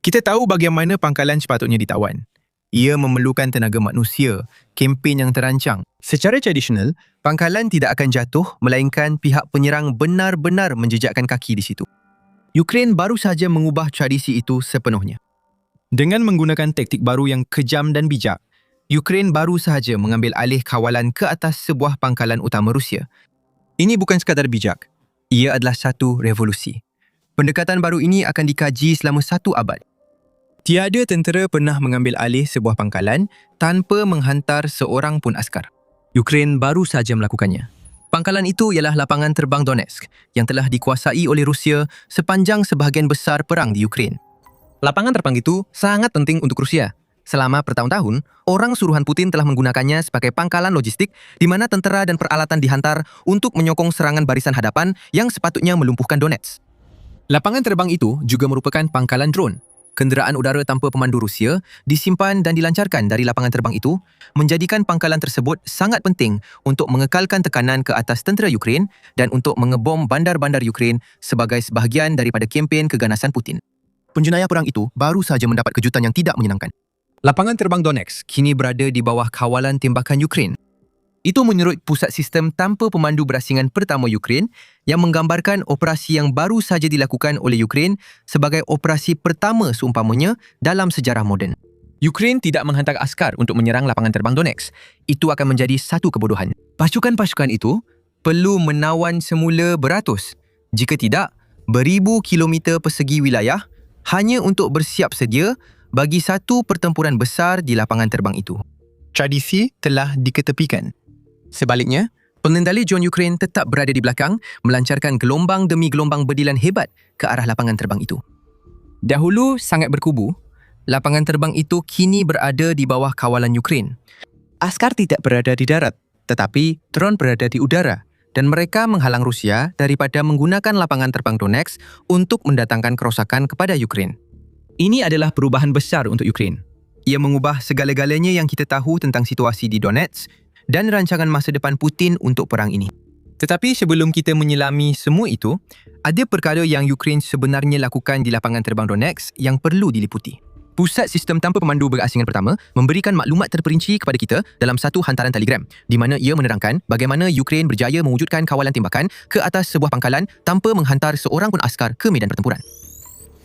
Kita tahu bagaimana pangkalan sepatutnya ditawan. Ia memerlukan tenaga manusia, kempen yang terancang. Secara tradisional, pangkalan tidak akan jatuh melainkan pihak penyerang benar-benar menjejakkan kaki di situ. Ukraine baru sahaja mengubah tradisi itu sepenuhnya. Dengan menggunakan taktik baru yang kejam dan bijak, Ukraine baru sahaja mengambil alih kawalan ke atas sebuah pangkalan utama Rusia. Ini bukan sekadar bijak. Ia adalah satu revolusi. Pendekatan baru ini akan dikaji selama 1 abad. Tiada tentera pernah mengambil alih sebuah pangkalan tanpa menghantar seorang pun askar. Ukraine baru sahaja melakukannya. Pangkalan itu ialah lapangan terbang Donetsk yang telah dikuasai oleh Rusia sepanjang sebahagian besar perang di Ukraine. Lapangan terbang itu sangat penting untuk Rusia. Selama bertahun-tahun, orang suruhan Putin telah menggunakannya sebagai pangkalan logistik di mana tentera dan peralatan dihantar untuk menyokong serangan barisan hadapan yang sepatutnya melumpuhkan Donetsk. Lapangan terbang itu juga merupakan pangkalan drone. Kenderaan udara tanpa pemandu Rusia disimpan dan dilancarkan dari lapangan terbang itu, menjadikan pangkalan tersebut sangat penting untuk mengekalkan tekanan ke atas tentera Ukraine dan untuk mengebom bandar-bandar Ukraine sebagai sebahagian daripada kempen keganasan Putin. Penjenayah perang itu baru sahaja mendapat kejutan yang tidak menyenangkan. Lapangan terbang Donetsk kini berada di bawah kawalan tembakan Ukraine. Itu menurut Pusat Sistem Tanpa Pemandu Berasingan Pertama Ukraine yang menggambarkan operasi yang baru saja dilakukan oleh Ukraine sebagai operasi pertama seumpamanya dalam sejarah moden. Ukraine tidak menghantar askar untuk menyerang lapangan terbang Donetsk. Itu akan menjadi satu kebodohan. Pasukan-pasukan itu perlu menawan semula beratus, jika tidak beribu kilometer persegi wilayah hanya untuk bersiap sedia bagi satu pertempuran besar di lapangan terbang itu. Tradisi telah diketepikan. Sebaliknya, pengendali drone Ukraine tetap berada di belakang melancarkan gelombang demi gelombang berdilan hebat ke arah lapangan terbang itu. Dahulu sangat berkubu, lapangan terbang itu kini berada di bawah kawalan Ukraine. Askar tidak berada di darat, tetapi drone berada di udara dan mereka menghalang Rusia daripada menggunakan lapangan terbang Donetsk untuk mendatangkan kerosakan kepada Ukraine. Ini adalah perubahan besar untuk Ukraine. Ia mengubah segala-galanya yang kita tahu tentang situasi di Donetsk dan rancangan masa depan Putin untuk perang ini. Tetapi sebelum kita menyelami semua itu, ada perkara yang Ukraine sebenarnya lakukan di lapangan terbang Donetsk yang perlu diliputi. Pusat Sistem Tanpa Pemandu Berasingan Pertama memberikan maklumat terperinci kepada kita dalam satu hantaran telegram di mana ia menerangkan bagaimana Ukraine berjaya mewujudkan kawalan tembakan ke atas sebuah pangkalan tanpa menghantar seorang pun askar ke medan pertempuran.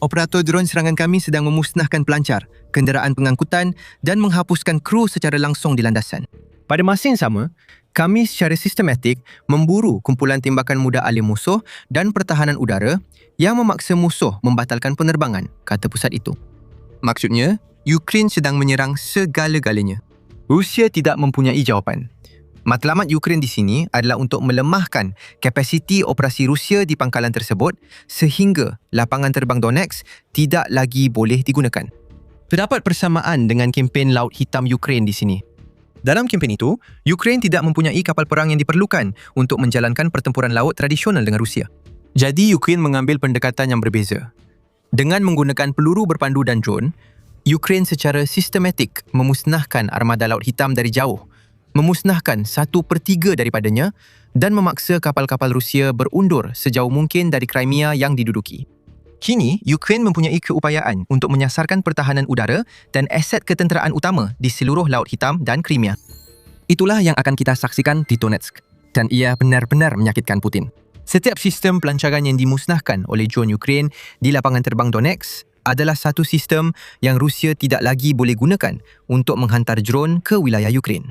Operator drone serangan kami sedang memusnahkan pelancar, kenderaan pengangkutan dan menghapuskan kru secara langsung di landasan. Pada masa yang sama, kami secara sistematik memburu kumpulan tembakan mudah alih musuh dan pertahanan udara yang memaksa musuh membatalkan penerbangan, kata pusat itu. Maksudnya, Ukraine sedang menyerang segala-galanya. Rusia tidak mempunyai jawapan. Matlamat Ukraine di sini adalah untuk melemahkan kapasiti operasi Rusia di pangkalan tersebut sehingga lapangan terbang Donetsk tidak lagi boleh digunakan. Terdapat persamaan dengan kempen Laut Hitam Ukraine di sini. Dalam kempen itu, Ukraine tidak mempunyai kapal perang yang diperlukan untuk menjalankan pertempuran laut tradisional dengan Rusia. Jadi Ukraine mengambil pendekatan yang berbeza. Dengan menggunakan peluru berpandu dan drone, Ukraine secara sistematik memusnahkan armada Laut Hitam dari jauh, memusnahkan 1/3 daripadanya dan memaksa kapal-kapal Rusia berundur sejauh mungkin dari Crimea yang diduduki. Kini, Ukraine mempunyai keupayaan untuk menyasarkan pertahanan udara dan aset ketenteraan utama di seluruh Laut Hitam dan Crimea. Itulah yang akan kita saksikan di Donetsk dan ia benar-benar menyakitkan Putin. Setiap sistem pelancaran yang dimusnahkan oleh drone Ukraine di lapangan terbang Donetsk adalah satu sistem yang Rusia tidak lagi boleh gunakan untuk menghantar drone ke wilayah Ukraine.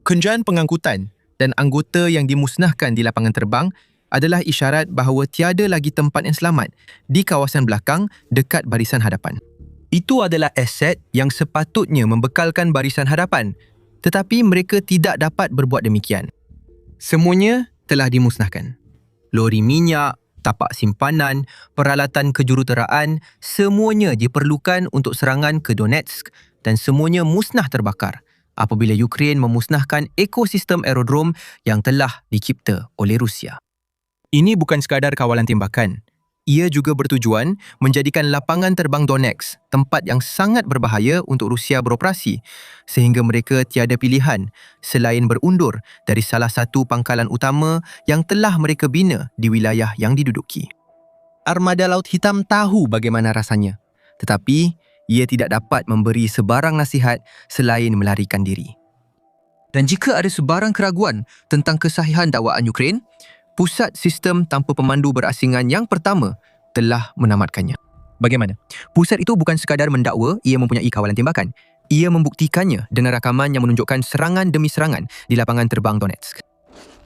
Kenderaan pengangkutan dan anggota yang dimusnahkan di lapangan terbang adalah isyarat bahawa tiada lagi tempat yang selamat di kawasan belakang dekat barisan hadapan. Itu adalah aset yang sepatutnya membekalkan barisan hadapan, tetapi mereka tidak dapat berbuat demikian. Semuanya telah dimusnahkan. Lori minyak, tapak simpanan, peralatan kejuruteraan, semuanya diperlukan untuk serangan ke Donetsk dan semuanya musnah terbakar apabila Ukraine memusnahkan ekosistem aerodrom yang telah dicipta oleh Rusia. Ini bukan sekadar kawalan tembakan. Ia juga bertujuan menjadikan lapangan terbang Donetsk tempat yang sangat berbahaya untuk Rusia beroperasi sehingga mereka tiada pilihan selain berundur dari salah satu pangkalan utama yang telah mereka bina di wilayah yang diduduki. Armada Laut Hitam tahu bagaimana rasanya. Tetapi, ia tidak dapat memberi sebarang nasihat selain melarikan diri. Dan jika ada sebarang keraguan tentang kesahihan dakwaan Ukraine, Pusat Sistem Tanpa Pemandu Berasingan yang pertama telah menamatkannya. Bagaimana? Pusat itu bukan sekadar mendakwa ia mempunyai kawalan tembakan. Ia membuktikannya dengan rakaman yang menunjukkan serangan demi serangan di lapangan terbang Donetsk.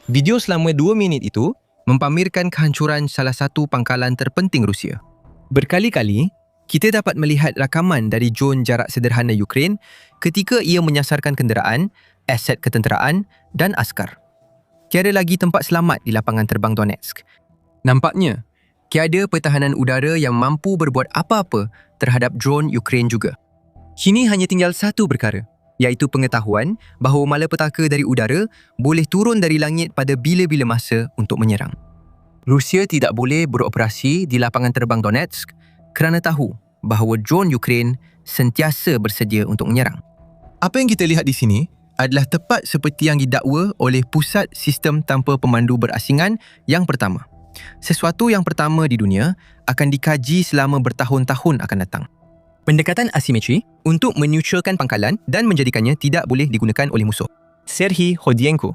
Video selama 2 minit itu mempamerkan kehancuran salah satu pangkalan terpenting Rusia. Berkali-kali, kita dapat melihat rakaman dari drone jarak sederhana Ukraine ketika ia menyasarkan kenderaan, aset ketenteraan dan askar. Tiada lagi tempat selamat di lapangan terbang Donetsk. Nampaknya, tiada pertahanan udara yang mampu berbuat apa-apa terhadap drone Ukraine juga. Kini hanya tinggal satu perkara, iaitu pengetahuan bahawa malapetaka dari udara boleh turun dari langit pada bila-bila masa untuk menyerang. Rusia tidak boleh beroperasi di lapangan terbang Donetsk kerana tahu bahawa drone Ukraine sentiasa bersedia untuk menyerang. Apa yang kita lihat di sini adalah tepat seperti yang didakwa oleh Pusat Sistem Tanpa Pemandu Berasingan yang pertama. Sesuatu yang pertama di dunia akan dikaji selama bertahun-tahun akan datang. Pendekatan asimetri untuk menetralkan pangkalan dan menjadikannya tidak boleh digunakan oleh musuh. Serhiy Hodienko,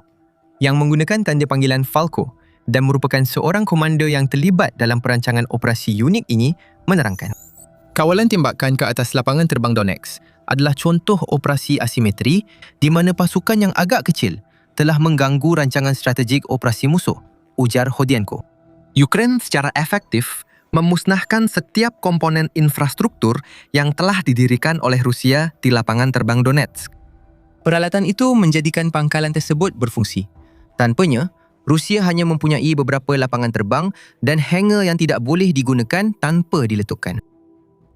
yang menggunakan tanda panggilan Falco dan merupakan seorang komander yang terlibat dalam perancangan operasi unik ini, menerangkan. Kawalan tembakan ke atas lapangan terbang Donetsk adalah contoh operasi asimetri di mana pasukan yang agak kecil telah mengganggu rancangan strategik operasi musuh, ujar Hodienko. Ukraine secara efektif memusnahkan setiap komponen infrastruktur yang telah didirikan oleh Rusia di lapangan terbang Donetsk. Peralatan itu menjadikan pangkalan tersebut berfungsi. Tanpanya, Rusia hanya mempunyai beberapa lapangan terbang dan hangar yang tidak boleh digunakan tanpa diletupkan.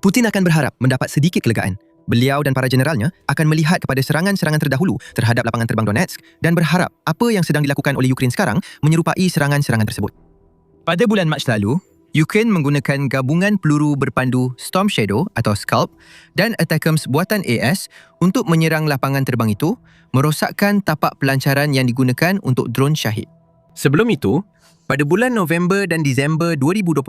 Putin akan berharap mendapat sedikit kelegaan. Beliau dan para jeneralnya akan melihat kepada serangan-serangan terdahulu terhadap lapangan terbang Donetsk dan berharap apa yang sedang dilakukan oleh Ukraine sekarang menyerupai serangan-serangan tersebut. Pada bulan Mac lalu, Ukraine menggunakan gabungan peluru berpandu Storm Shadow atau Scalp dan ATACMS buatan AS untuk menyerang lapangan terbang itu, merosakkan tapak pelancaran yang digunakan untuk drone Shahid. Sebelum itu, pada bulan November dan Disember 2025,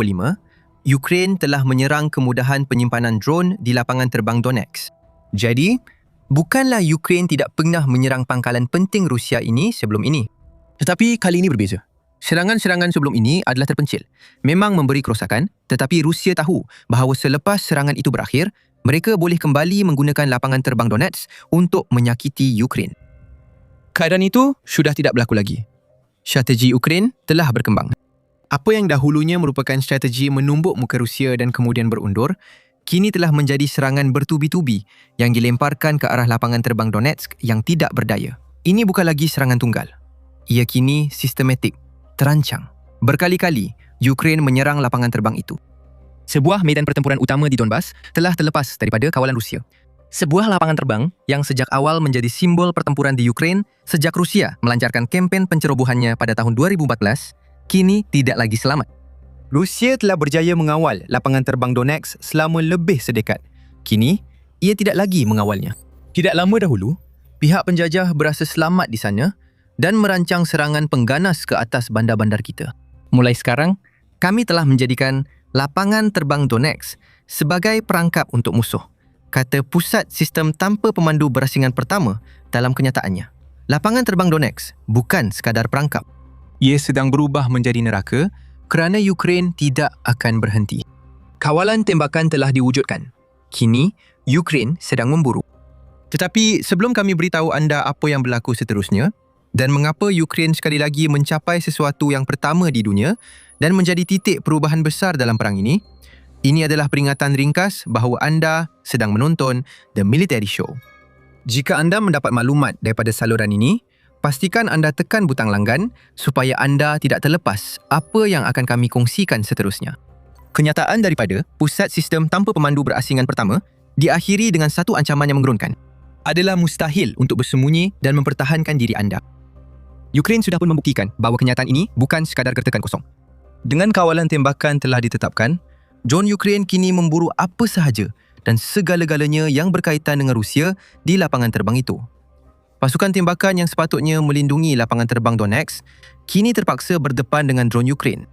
Ukraine telah menyerang kemudahan penyimpanan drone di lapangan terbang Donetsk. Jadi, bukanlah Ukraine tidak pernah menyerang pangkalan penting Rusia ini sebelum ini. Tetapi kali ini berbeza. Serangan-serangan sebelum ini adalah terpencil. Memang memberi kerosakan, tetapi Rusia tahu bahawa selepas serangan itu berakhir, mereka boleh kembali menggunakan lapangan terbang Donetsk untuk menyakiti Ukraine. Keadaan itu sudah tidak berlaku lagi. Strategi Ukraine telah berkembang. Apa yang dahulunya merupakan strategi menumbuk muka Rusia dan kemudian berundur, kini telah menjadi serangan bertubi-tubi yang dilemparkan ke arah lapangan terbang Donetsk yang tidak berdaya. Ini bukan lagi serangan tunggal. Ia kini sistematik, terancang. Berkali-kali, Ukraine menyerang lapangan terbang itu. Sebuah medan pertempuran utama di Donbas telah terlepas daripada kawalan Rusia. Sebuah lapangan terbang yang sejak awal menjadi simbol pertempuran di Ukraine sejak Rusia melancarkan kempen pencerobohannya pada tahun 2014, kini tidak lagi selamat. Rusia telah berjaya mengawal lapangan terbang Donetsk selama lebih sedekat. Kini, ia tidak lagi mengawalnya. Tidak lama dahulu, pihak penjajah berasa selamat di sana dan merancang serangan pengganas ke atas bandar-bandar kita. Mulai sekarang, kami telah menjadikan lapangan terbang Donetsk sebagai perangkap untuk musuh, kata Pusat Sistem Tanpa Pemandu Berasingan pertama dalam kenyataannya. Lapangan terbang Donetsk bukan sekadar perangkap. Ia sedang berubah menjadi neraka kerana Ukraine tidak akan berhenti. Kawalan tembakan telah diwujudkan. Kini, Ukraine sedang memburu. Tetapi sebelum kami beritahu anda apa yang berlaku seterusnya dan mengapa Ukraine sekali lagi mencapai sesuatu yang pertama di dunia dan menjadi titik perubahan besar dalam perang ini adalah peringatan ringkas bahawa anda sedang menonton The Military Show. Jika anda mendapat maklumat daripada saluran ini, pastikan anda tekan butang langgan supaya anda tidak terlepas apa yang akan kami kongsikan seterusnya. Kenyataan daripada Pusat Sistem Tanpa Pemandu Berasingan pertama diakhiri dengan satu ancaman yang menggerunkan. Adalah mustahil untuk bersembunyi dan mempertahankan diri anda. Ukraine sudah pun membuktikan bahawa kenyataan ini bukan sekadar gertakan kosong. Dengan kawalan tembakan telah ditetapkan, drone Ukraine kini memburu apa sahaja dan segala-galanya yang berkaitan dengan Rusia di lapangan terbang itu. Pasukan tembakan yang sepatutnya melindungi lapangan terbang Donetsk kini terpaksa berdepan dengan drone Ukraine.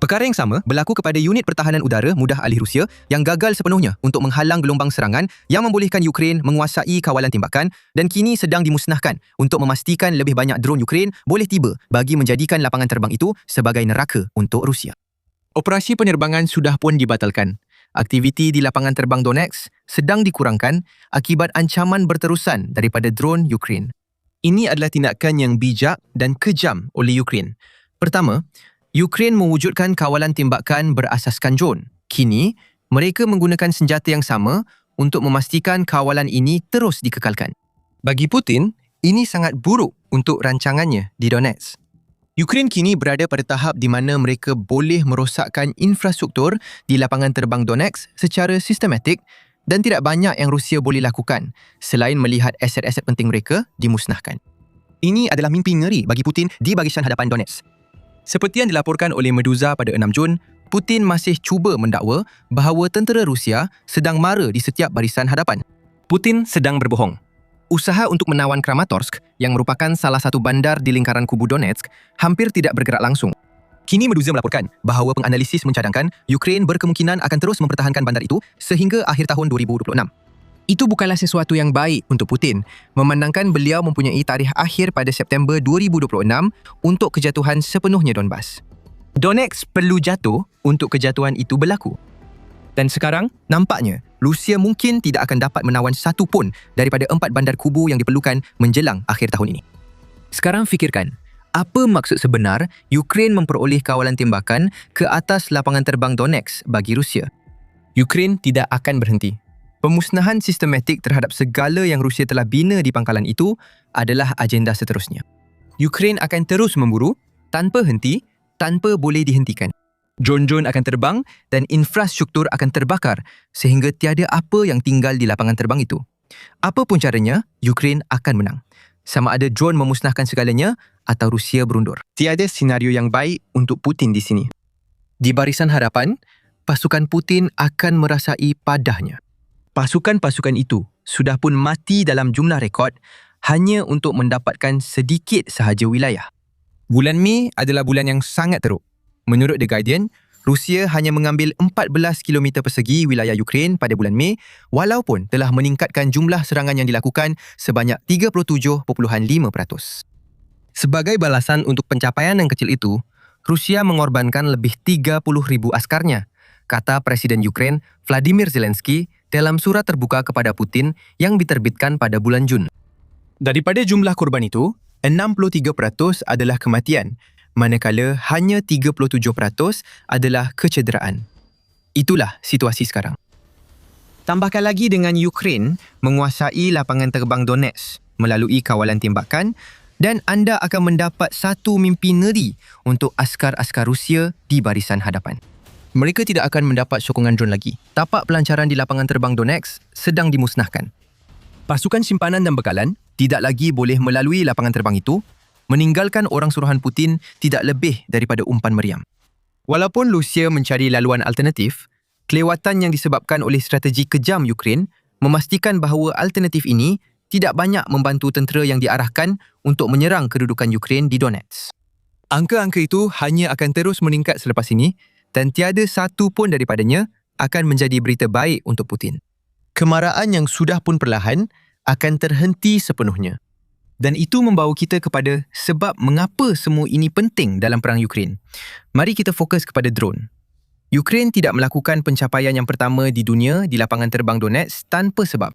Perkara yang sama berlaku kepada unit pertahanan udara mudah alih Rusia yang gagal sepenuhnya untuk menghalang gelombang serangan yang membolehkan Ukraine menguasai kawalan tembakan dan kini sedang dimusnahkan untuk memastikan lebih banyak drone Ukraine boleh tiba bagi menjadikan lapangan terbang itu sebagai neraka untuk Rusia. Operasi penerbangan sudah pun dibatalkan. Aktiviti di lapangan terbang Donetsk sedang dikurangkan akibat ancaman berterusan daripada drone Ukraine. Ini adalah tindakan yang bijak dan kejam oleh Ukraine. Pertama, Ukraine mewujudkan kawalan tembakan berasaskan drone. Kini, mereka menggunakan senjata yang sama untuk memastikan kawalan ini terus dikekalkan. Bagi Putin, ini sangat buruk untuk rancangannya di Donetsk. Ukraine kini berada pada tahap di mana mereka boleh merosakkan infrastruktur di lapangan terbang Donetsk secara sistematik dan tidak banyak yang Rusia boleh lakukan selain melihat aset-aset penting mereka dimusnahkan. Ini adalah mimpi ngeri bagi Putin di barisan hadapan Donetsk. Seperti yang dilaporkan oleh Meduza pada 6 Jun, Putin masih cuba mendakwa bahawa tentera Rusia sedang mara di setiap barisan hadapan. Putin sedang berbohong. Usaha untuk menawan Kramatorsk, yang merupakan salah satu bandar di lingkaran kubu Donetsk, hampir tidak bergerak langsung. Kini Meduza melaporkan bahawa penganalisis mencadangkan Ukraine berkemungkinan akan terus mempertahankan bandar itu sehingga akhir tahun 2026. Itu bukanlah sesuatu yang baik untuk Putin, memandangkan beliau mempunyai tarikh akhir pada September 2026 untuk kejatuhan sepenuhnya Donbas. Donetsk perlu jatuh untuk kejatuhan itu berlaku. Dan sekarang, nampaknya Rusia mungkin tidak akan dapat menawan satu pun daripada 4 bandar kubu yang diperlukan menjelang akhir tahun ini. Sekarang fikirkan, apa maksud sebenar Ukraine memperoleh kawalan tembakan ke atas lapangan terbang Donetsk bagi Rusia? Ukraine tidak akan berhenti. Pemusnahan sistematik terhadap segala yang Rusia telah bina di pangkalan itu adalah agenda seterusnya. Ukraine akan terus memburu tanpa henti, tanpa boleh dihentikan. Drone-drone akan terbang dan infrastruktur akan terbakar sehingga tiada apa yang tinggal di lapangan terbang itu. Apa pun caranya, Ukraine akan menang. Sama ada drone memusnahkan segalanya atau Rusia berundur. Tiada senario yang baik untuk Putin di sini. Di barisan hadapan, pasukan Putin akan merasai padahnya. Pasukan-pasukan itu sudah pun mati dalam jumlah rekod hanya untuk mendapatkan sedikit sahaja wilayah. Bulan Mei adalah bulan yang sangat teruk. Menurut The Guardian, Rusia hanya mengambil 14 km persegi wilayah Ukraine pada bulan Mei walaupun telah meningkatkan jumlah serangan yang dilakukan sebanyak 37.5%. Sebagai balasan untuk pencapaian yang kecil itu, Rusia mengorbankan lebih 30,000 askarnya, kata Presiden Ukraine Vladimir Zelensky dalam surat terbuka kepada Putin yang diterbitkan pada bulan Jun. Daripada jumlah korban itu, 63% adalah kematian, manakala hanya 37% adalah kecederaan. Itulah situasi sekarang. Tambahkan lagi dengan Ukraine menguasai lapangan terbang Donetsk melalui kawalan tembakan dan anda akan mendapat satu mimpi ngeri untuk askar-askar Rusia di barisan hadapan. Mereka tidak akan mendapat sokongan drone lagi. Tapak pelancaran di lapangan terbang Donetsk sedang dimusnahkan. Pasukan simpanan dan bekalan tidak lagi boleh melalui lapangan terbang itu, meninggalkan orang suruhan Putin tidak lebih daripada umpan meriam. Walaupun Rusia mencari laluan alternatif, kelewatan yang disebabkan oleh strategi kejam Ukraine memastikan bahawa alternatif ini tidak banyak membantu tentera yang diarahkan untuk menyerang kedudukan Ukraine di Donetsk. Angka-angka itu hanya akan terus meningkat selepas ini dan tiada satu pun daripadanya akan menjadi berita baik untuk Putin. Kemarahan yang sudah pun perlahan akan terhenti sepenuhnya. Dan itu membawa kita kepada sebab mengapa semua ini penting dalam perang Ukraine. Mari kita fokus kepada drone. Ukraine tidak melakukan pencapaian yang pertama di dunia di lapangan terbang Donetsk tanpa sebab.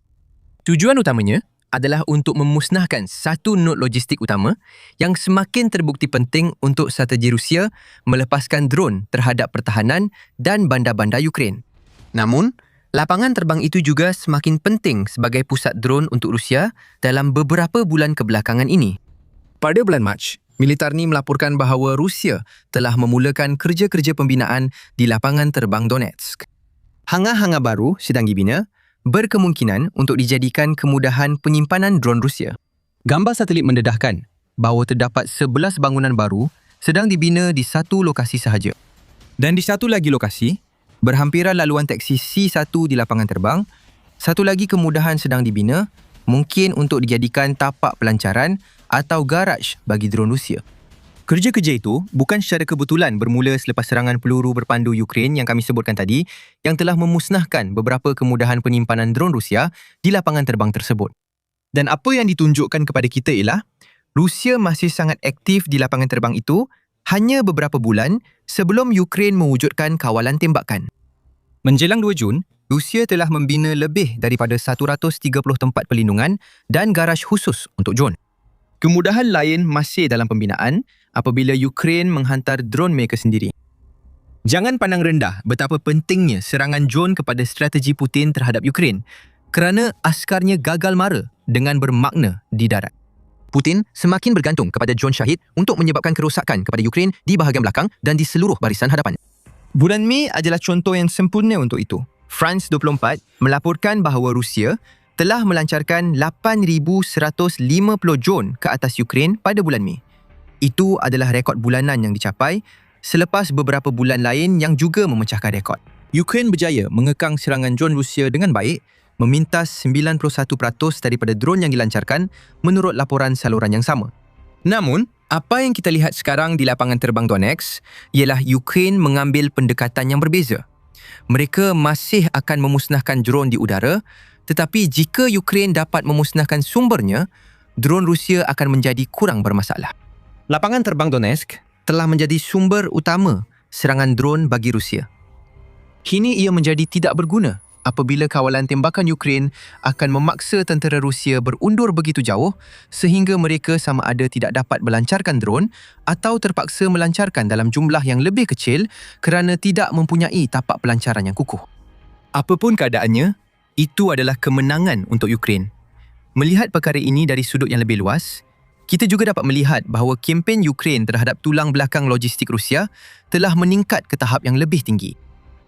Tujuan utamanya adalah untuk memusnahkan satu nod logistik utama yang semakin terbukti penting untuk strategi Rusia melepaskan drone terhadap pertahanan dan bandar-bandar Ukraine. Namun, lapangan terbang itu juga semakin penting sebagai pusat drone untuk Rusia dalam beberapa bulan kebelakangan ini. Pada bulan Mac, Militarny melaporkan bahawa Rusia telah memulakan kerja-kerja pembinaan di lapangan terbang Donetsk. Hangar-hangar baru sedang dibina, berkemungkinan untuk dijadikan kemudahan penyimpanan drone Rusia. Gambar satelit mendedahkan bahawa terdapat 11 bangunan baru sedang dibina di satu lokasi sahaja. Dan di satu lagi lokasi, berhampiran laluan teksi C1 di lapangan terbang, satu lagi kemudahan sedang dibina, mungkin untuk dijadikan tapak pelancaran atau garaj bagi drone Rusia. Kerja-kerja itu bukan secara kebetulan bermula selepas serangan peluru berpandu Ukraine yang kami sebutkan tadi yang telah memusnahkan beberapa kemudahan penyimpanan dron Rusia di lapangan terbang tersebut. Dan apa yang ditunjukkan kepada kita ialah Rusia masih sangat aktif di lapangan terbang itu hanya beberapa bulan sebelum Ukraine mewujudkan kawalan tembakan. Menjelang 2 Jun, Rusia telah membina lebih daripada 130 tempat perlindungan dan garaj khusus untuk drone. Kemudahan lain masih dalam pembinaan apabila Ukraine menghantar drone mereka sendiri. Jangan pandang rendah betapa pentingnya serangan drone kepada strategi Putin terhadap Ukraine kerana askarnya gagal mara dengan bermakna di darat. Putin semakin bergantung kepada drone Shahid untuk menyebabkan kerosakan kepada Ukraine di bahagian belakang dan di seluruh barisan hadapan. Bulan Mei adalah contoh yang sempurna untuk itu. France 24 melaporkan bahawa Rusia telah melancarkan 8,150 drone ke atas Ukraine pada bulan Mei. Itu adalah rekod bulanan yang dicapai selepas beberapa bulan lain yang juga memecahkan rekod. Ukraine berjaya mengekang serangan drone Rusia dengan baik, memintas 91% daripada drone yang dilancarkan menurut laporan saluran yang sama. Namun, apa yang kita lihat sekarang di lapangan terbang Donetsk ialah Ukraine mengambil pendekatan yang berbeza. Mereka masih akan memusnahkan drone di udara, tetapi jika Ukraine dapat memusnahkan sumbernya, drone Rusia akan menjadi kurang bermasalah. Lapangan terbang Donetsk telah menjadi sumber utama serangan drone bagi Rusia. Kini ia menjadi tidak berguna apabila kawalan tembakan Ukraine akan memaksa tentera Rusia berundur begitu jauh sehingga mereka sama ada tidak dapat melancarkan drone atau terpaksa melancarkan dalam jumlah yang lebih kecil kerana tidak mempunyai tapak pelancaran yang kukuh. Apapun keadaannya, itu adalah kemenangan untuk Ukraine. Melihat perkara ini dari sudut yang lebih luas, kita juga dapat melihat bahawa kempen Ukraine terhadap tulang belakang logistik Rusia telah meningkat ke tahap yang lebih tinggi.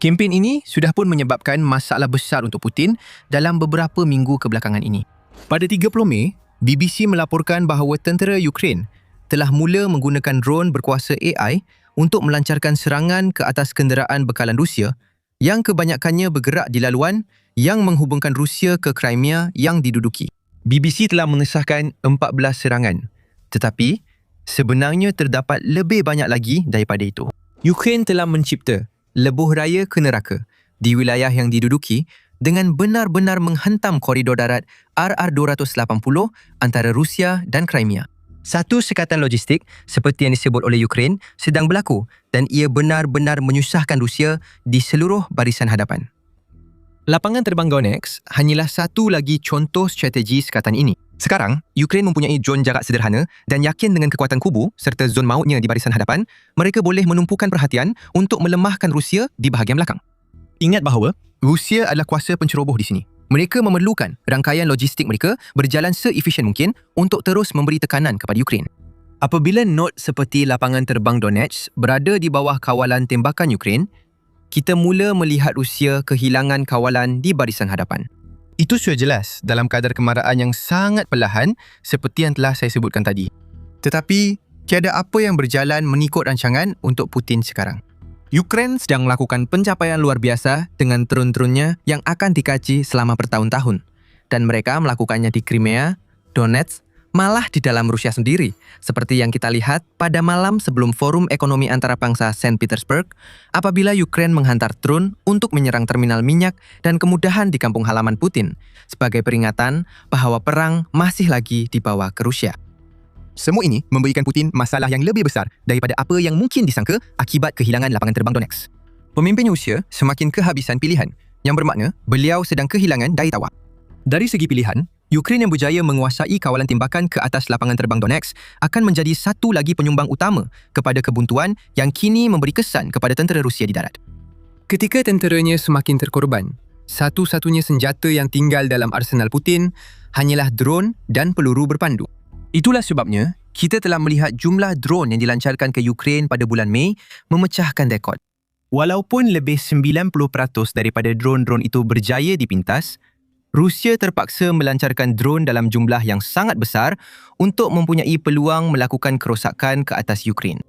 Kempen ini sudah pun menyebabkan masalah besar untuk Putin dalam beberapa minggu kebelakangan ini. Pada 30 Mei, BBC melaporkan bahawa tentera Ukraine telah mula menggunakan drone berkuasa AI untuk melancarkan serangan ke atas kenderaan bekalan Rusia yang kebanyakannya bergerak di laluan yang menghubungkan Rusia ke Crimea yang diduduki. BBC telah mengesahkan 14 serangan, tetapi sebenarnya terdapat lebih banyak lagi daripada itu. Ukraine telah mencipta lebuh raya ke neraka di wilayah yang diduduki dengan benar-benar menghantam koridor darat RR280 antara Rusia dan Crimea. Satu sekatan logistik seperti yang disebut oleh Ukraine sedang berlaku dan ia benar-benar menyusahkan Rusia di seluruh barisan hadapan. Lapangan terbang Donetsk hanyalah satu lagi contoh strategi sekatan ini. Sekarang, Ukraine mempunyai drone jarak sederhana dan yakin dengan kekuatan kubu serta zon mautnya di barisan hadapan, mereka boleh menumpukan perhatian untuk melemahkan Rusia di bahagian belakang. Ingat bahawa Rusia adalah kuasa penceroboh di sini. Mereka memerlukan rangkaian logistik mereka berjalan seefisien mungkin untuk terus memberi tekanan kepada Ukraine. Apabila not seperti lapangan terbang Donetsk berada di bawah kawalan tembakan Ukraine, kita mula melihat Rusia kehilangan kawalan di barisan hadapan. Itu sudah jelas dalam kadar kemarahan yang sangat perlahan seperti yang telah saya sebutkan tadi. Tetapi, tiada apa yang berjalan mengikut rancangan untuk Putin sekarang. Ukraine sedang melakukan pencapaian luar biasa dengan drone-dronenya yang akan dikaji selama bertahun-tahun. Dan mereka melakukannya di Crimea, Donetsk, malah di dalam Rusia sendiri, seperti yang kita lihat pada malam sebelum Forum Ekonomi Antarabangsa St. Petersburg, apabila Ukraine menghantar drone untuk menyerang terminal minyak dan kemudahan di kampung halaman Putin, sebagai peringatan bahawa perang masih lagi dibawa ke Rusia. Semua ini memberikan Putin masalah yang lebih besar daripada apa yang mungkin disangka akibat kehilangan lapangan terbang Donetsk. Pemimpin Rusia semakin kehabisan pilihan, yang bermakna beliau sedang kehilangan daya tawar. Dari segi pilihan, Ukraine yang berjaya menguasai kawalan tembakan ke atas lapangan terbang Donetsk akan menjadi satu lagi penyumbang utama kepada kebuntuan yang kini memberi kesan kepada tentera Rusia di darat. Ketika tenteranya semakin terkorban, satu-satunya senjata yang tinggal dalam arsenal Putin hanyalah drone dan peluru berpandu. Itulah sebabnya kita telah melihat jumlah drone yang dilancarkan ke Ukraine pada bulan Mei memecahkan rekod. Walaupun lebih 90% daripada drone-drone itu berjaya dipintas, Rusia terpaksa melancarkan drone dalam jumlah yang sangat besar untuk mempunyai peluang melakukan kerosakan ke atas Ukraine.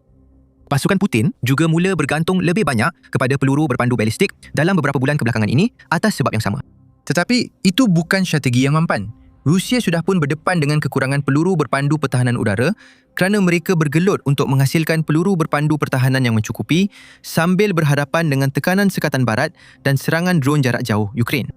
Pasukan Putin juga mula bergantung lebih banyak kepada peluru berpandu balistik dalam beberapa bulan kebelakangan ini atas sebab yang sama. Tetapi itu bukan strategi yang mampan. Rusia sudah pun berdepan dengan kekurangan peluru berpandu pertahanan udara kerana mereka bergelut untuk menghasilkan peluru berpandu pertahanan yang mencukupi sambil berhadapan dengan tekanan sekatan barat dan serangan drone jarak jauh Ukraine.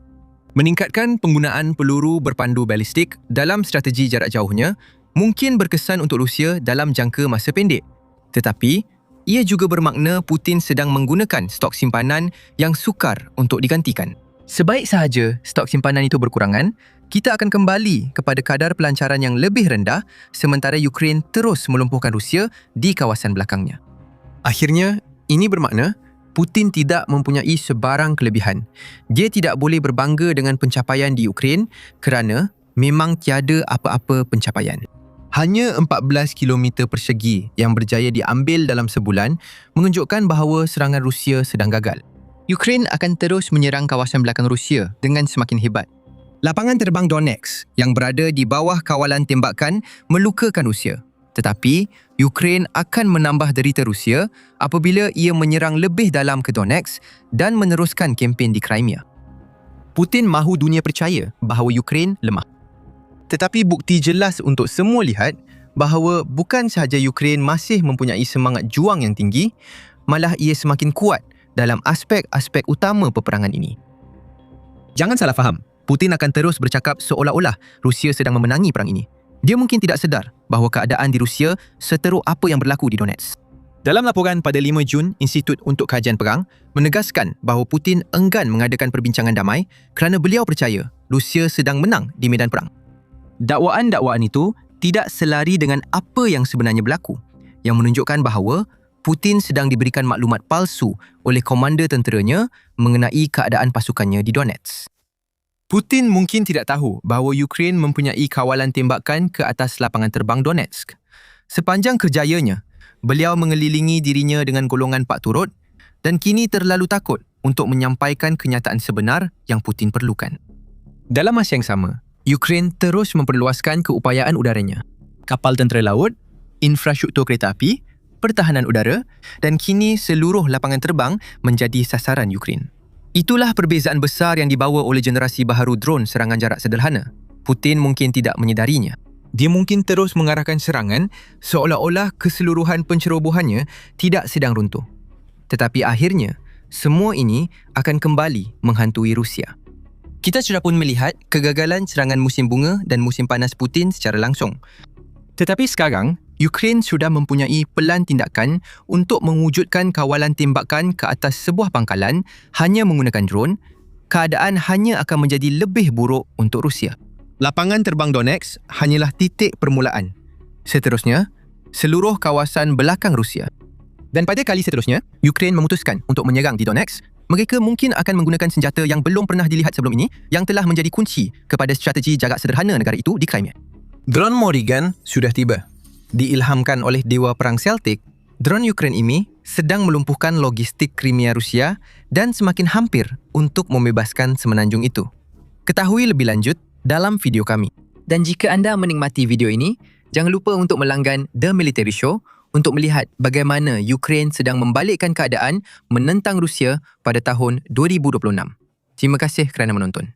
Meningkatkan penggunaan peluru berpandu balistik dalam strategi jarak jauhnya mungkin berkesan untuk Rusia dalam jangka masa pendek. Tetapi, ia juga bermakna Putin sedang menggunakan stok simpanan yang sukar untuk digantikan. Sebaik sahaja stok simpanan itu berkurangan, kita akan kembali kepada kadar pelancaran yang lebih rendah sementara Ukraine terus melumpuhkan Rusia di kawasan belakangnya. Akhirnya, ini bermakna Putin tidak mempunyai sebarang kelebihan. Dia tidak boleh berbangga dengan pencapaian di Ukraine kerana memang tiada apa-apa pencapaian. Hanya 14 km persegi yang berjaya diambil dalam sebulan menunjukkan bahawa serangan Rusia sedang gagal. Ukraine akan terus menyerang kawasan belakang Rusia dengan semakin hebat. Lapangan terbang Donetsk yang berada di bawah kawalan tembakan melukakan Rusia. Tetapi, Ukraine akan menambah derita Rusia apabila ia menyerang lebih dalam ke Donetsk dan meneruskan kempen di Crimea. Putin mahu dunia percaya bahawa Ukraine lemah. Tetapi bukti jelas untuk semua lihat bahawa bukan sahaja Ukraine masih mempunyai semangat juang yang tinggi, malah ia semakin kuat dalam aspek-aspek utama peperangan ini. Jangan salah faham. Putin akan terus bercakap seolah-olah Rusia sedang memenangi perang ini. Dia mungkin tidak sedar bahawa keadaan di Rusia seteruk apa yang berlaku di Donetsk. Dalam laporan pada 5 Jun, Institut untuk Kajian Perang menegaskan bahawa Putin enggan mengadakan perbincangan damai kerana beliau percaya Rusia sedang menang di medan perang. Dakwaan-dakwaan itu tidak selari dengan apa yang sebenarnya berlaku, yang menunjukkan bahawa Putin sedang diberikan maklumat palsu oleh komander tenteranya mengenai keadaan pasukannya di Donetsk. Putin mungkin tidak tahu bahawa Ukraine mempunyai kawalan tembakan ke atas lapangan terbang Donetsk. Sepanjang kerjayanya, beliau mengelilingi dirinya dengan golongan pak turut dan kini terlalu takut untuk menyampaikan kenyataan sebenar yang Putin perlukan. Dalam masa yang sama, Ukraine terus memperluaskan keupayaan udaranya. Kapal tentera laut, infrastruktur kereta api, pertahanan udara dan kini seluruh lapangan terbang menjadi sasaran Ukraine. Itulah perbezaan besar yang dibawa oleh generasi baharu drone serangan jarak sederhana. Putin mungkin tidak menyedarinya. Dia mungkin terus mengarahkan serangan seolah-olah keseluruhan pencerobohannya tidak sedang runtuh. Tetapi akhirnya, semua ini akan kembali menghantui Rusia. Kita sudah pun melihat kegagalan serangan musim bunga dan musim panas Putin secara langsung. Tetapi sekarang, Ukraine sudah mempunyai pelan tindakan untuk mewujudkan kawalan tembakan ke atas sebuah pangkalan hanya menggunakan drone. Keadaan hanya akan menjadi lebih buruk untuk Rusia. Lapangan terbang Donetsk hanyalah titik permulaan. Seterusnya, seluruh kawasan belakang Rusia. Dan pada kali seterusnya, Ukraine memutuskan untuk menyerang di Donetsk. Mereka mungkin akan menggunakan senjata yang belum pernah dilihat sebelum ini yang telah menjadi kunci kepada strategi jarak sederhana negara itu di Crimea. Drone Morrigan sudah tiba. Diilhamkan oleh dewa perang Celtic, drone Ukraine ini sedang melumpuhkan logistik Crimea Rusia dan semakin hampir untuk membebaskan semenanjung itu. Ketahui lebih lanjut dalam video kami. Dan jika anda menikmati video ini, jangan lupa untuk melanggan The Military Show untuk melihat bagaimana Ukraine sedang membalikkan keadaan menentang Rusia pada tahun 2026. Terima kasih kerana menonton.